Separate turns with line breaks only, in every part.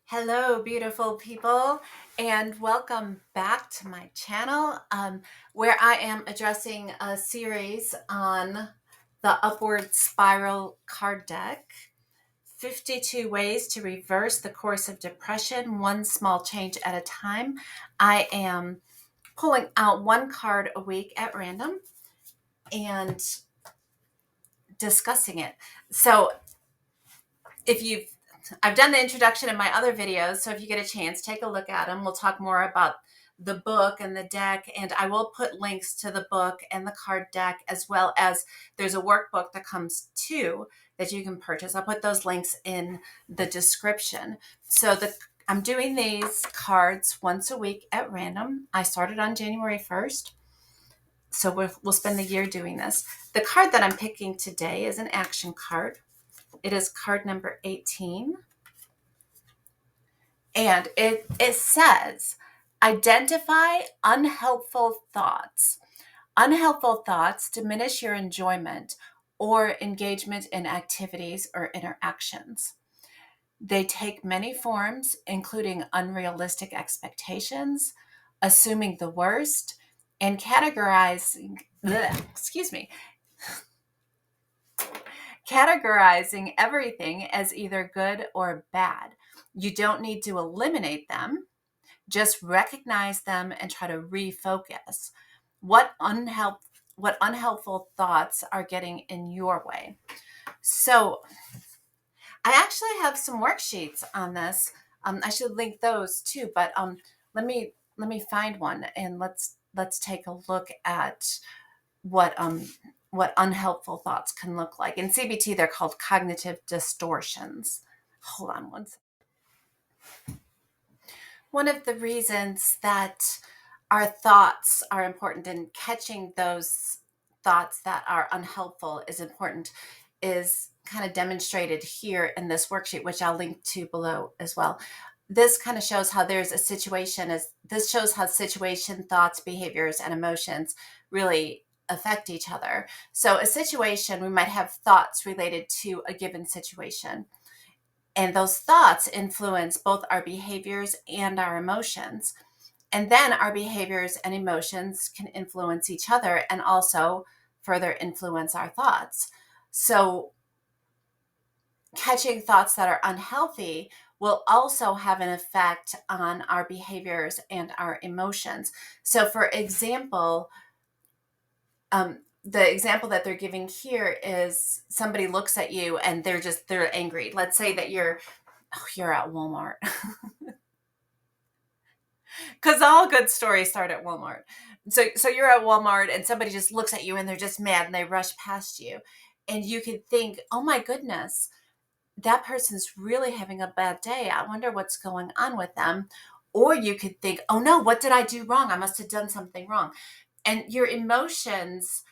Hello, beautiful people, and welcome back to my channel where I am addressing a series on the Upward Spiral card deck. 52 ways to reverse the course of depression, one small change at a time. I am pulling out one card a week at random and discussing it. So if you've I've done the introduction in my other videos, so if you get a chance, take a look at them. We'll talk more about the book and the deck, and I will put links to the book and the card deck, as well as there's a workbook that comes too that you can purchase. I'll put those links in the description. So I'm doing these cards once a week at random. I started on January 1st, so we'll spend the year doing this. The card that I'm picking today is an action card. It is card number 18. And it says, identify unhelpful thoughts. Unhelpful thoughts diminish your enjoyment or engagement in activities or interactions. They take many forms, including unrealistic expectations, assuming the worst, and categorizing everything as either good or bad. You don't need to eliminate them, just recognize them and try to refocus. What unhelpful thoughts are getting in your way? So I actually have some worksheets on this. I should link those too, but let me find one and let's take a look at what unhelpful thoughts can look like. In CBT, they're called cognitive distortions. Hold on one second. One of the reasons that our thoughts are important and catching those thoughts that are unhelpful is important is kind of demonstrated here in this worksheet, which I'll link to below as well. This kind of shows how there's a situation. This shows how situation, thoughts, behaviors, and emotions really affect each other. So a situation, we might have thoughts related to a given situation. And those thoughts influence both our behaviors and our emotions. And then our behaviors and emotions can influence each other and also further influence our thoughts. So catching thoughts that are unhealthy will also have an effect on our behaviors and our emotions. So for example, the example that they're giving here is somebody looks at you and they're angry. Let's say that you're at Walmart. Because all good stories start at Walmart. So you're at Walmart and somebody just looks at you and they're just mad and they rush past you. And you could think, oh my goodness, that person's really having a bad day. I wonder what's going on with them. Or you could think, oh no, what did I do wrong? I must have done something wrong. And your emotions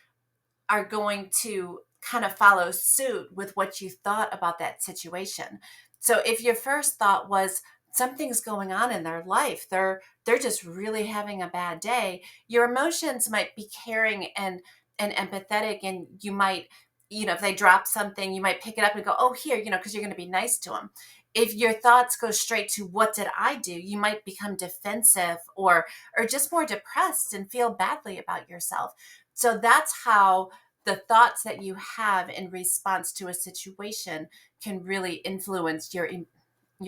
are going to kind of follow suit with what you thought about that situation. So if your first thought was something's going on in their life, they're just really having a bad day, your emotions might be caring and empathetic, and you might, if they drop something, you might pick it up and go, oh, here, because you're going to be nice to them. If your thoughts go straight to what did I do, you might become defensive or just more depressed and feel badly about yourself. So that's how the thoughts that you have in response to a situation can really influence your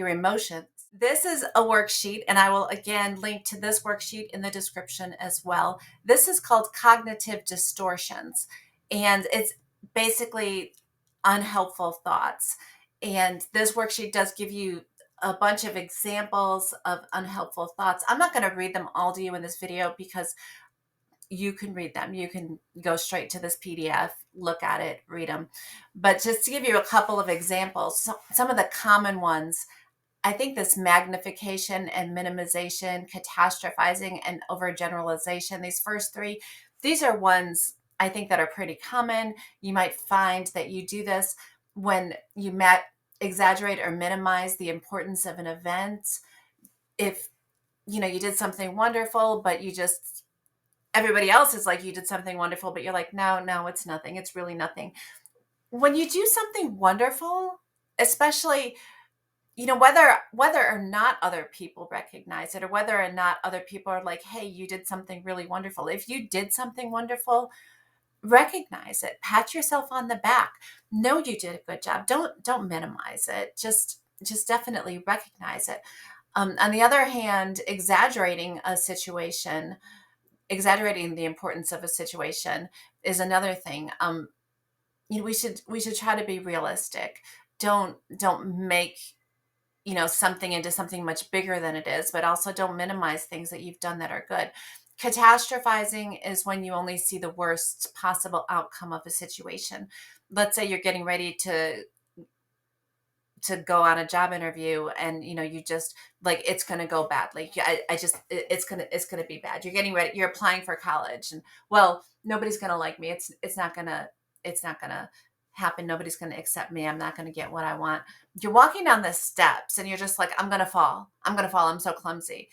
emotions. This is a worksheet, and I will again link to this worksheet in the description as well. This is called cognitive distortions, and it's basically unhelpful thoughts. And this worksheet does give you a bunch of examples of unhelpful thoughts. I'm not going to read them all to you in this video because you can read them. You can go straight to this PDF, look at it, read them. But just to give you a couple of examples, some of the common ones, I think this magnification and minimization, catastrophizing and overgeneralization, these first three, these are ones I think that are pretty common. You might find that you do this when you exaggerate or minimize the importance of an event. If you did something wonderful, but everybody else is like, you did something wonderful, but you're like, no, it's nothing. It's really nothing. When you do something wonderful, especially whether or not other people recognize it, or whether or not other people are like, hey, you did something really wonderful. If you did something wonderful, recognize it, pat yourself on the back, know you did a good job. Don't minimize it. Just definitely recognize it. On the other hand, exaggerating the importance of a situation is another thing. We should try to be realistic. Don't make something into something much bigger than it is, but also don't minimize things that you've done that are good. Catastrophizing is when you only see the worst possible outcome of a situation. Let's say you're getting ready to go on a job interview, and you just like, it's going to go badly. It's going to be bad. You're getting ready, you're applying for college, and well, nobody's going to like me. It's not going to happen. Nobody's going to accept me. I'm not going to get what I want. You're walking down the steps and you're just like, I'm going to fall. I'm so clumsy.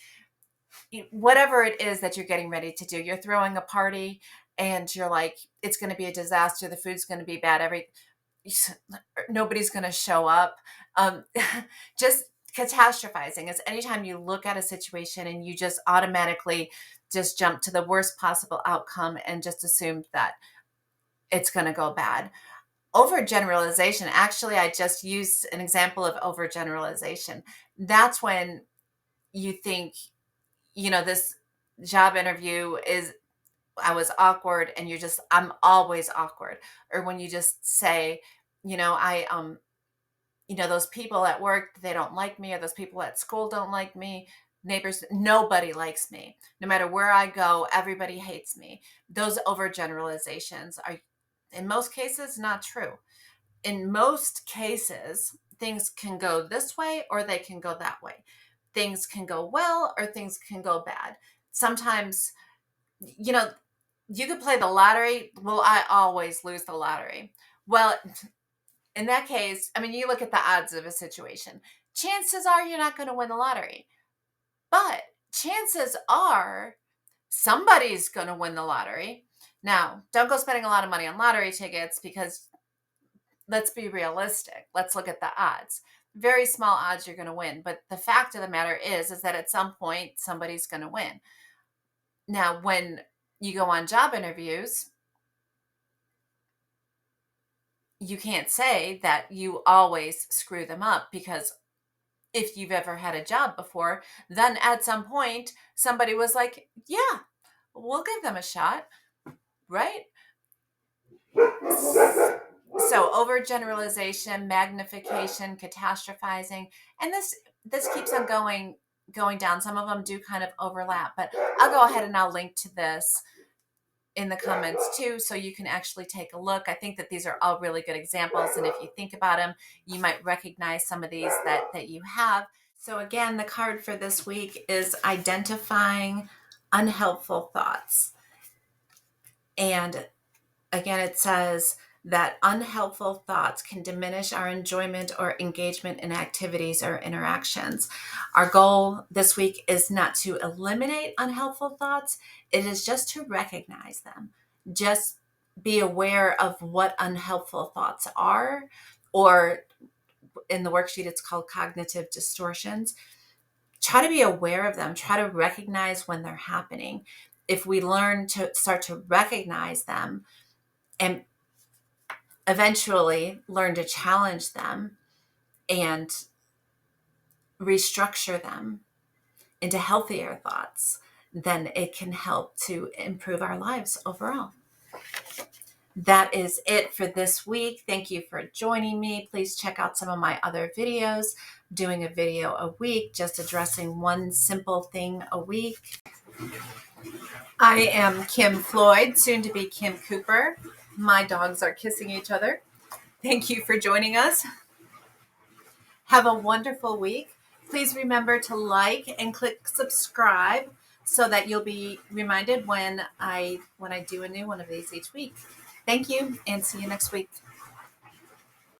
Whatever it is that you're getting ready to do, you're throwing a party and you're like, it's going to be a disaster. The food's going to be bad. Nobody's going to show up. Um, just catastrophizing is anytime you look at a situation and you just automatically just jump to the worst possible outcome and just assume that it's going to go bad. Overgeneralization, actually, I just used an example of overgeneralization. That's when you think, this job interview I was awkward, and I'm always awkward. Or when you just say, those people at work, they don't like me, or those people at school don't like me, neighbors, nobody likes me. No matter where I go, everybody hates me. Those overgeneralizations are, in most cases, not true. In most cases, things can go this way or they can go that way. Things can go well or things can go bad. Sometimes, you could play the lottery. Well, I always lose the lottery. Well, in that case, I mean, you look at the odds of a situation. Chances are you're not going to win the lottery. But chances are somebody's going to win the lottery. Now, don't go spending a lot of money on lottery tickets, because let's be realistic. Let's look at the odds. Very small odds you're going to win. But the fact of the matter is that at some point, somebody's going to win. Now, when you go on job interviews, you can't say that you always screw them up, because if you've ever had a job before, then at some point somebody was like, yeah, we'll give them a shot, right? So overgeneralization, magnification, catastrophizing, and this keeps on going down. Some of them do kind of overlap, but I'll go ahead and I'll link to this in the comments too, so you can actually take a look. I think that these are all really good examples, and if you think about them, you might recognize some of these that you have. So again, the card for this week is identifying unhelpful thoughts. And again, it says that unhelpful thoughts can diminish our enjoyment or engagement in activities or interactions. Our goal this week is not to eliminate unhelpful thoughts. It is just to recognize them. Just be aware of what unhelpful thoughts are, or in the worksheet, it's called cognitive distortions. Try to be aware of them. Try to recognize when they're happening. If we learn to start to recognize them and eventually learn to challenge them and restructure them into healthier thoughts, then it can help to improve our lives overall. That is it for this week. Thank you for joining me. Please check out some of my other videos. Doing a video a week, just addressing one simple thing a week. I am Kim Floyd, soon to be Kim Cooper. My dogs are kissing each other. Thank you for joining us. Have a wonderful week. Please remember to like and click subscribe so that you'll be reminded when I do a new one of these each week. Thank you, and see you next week.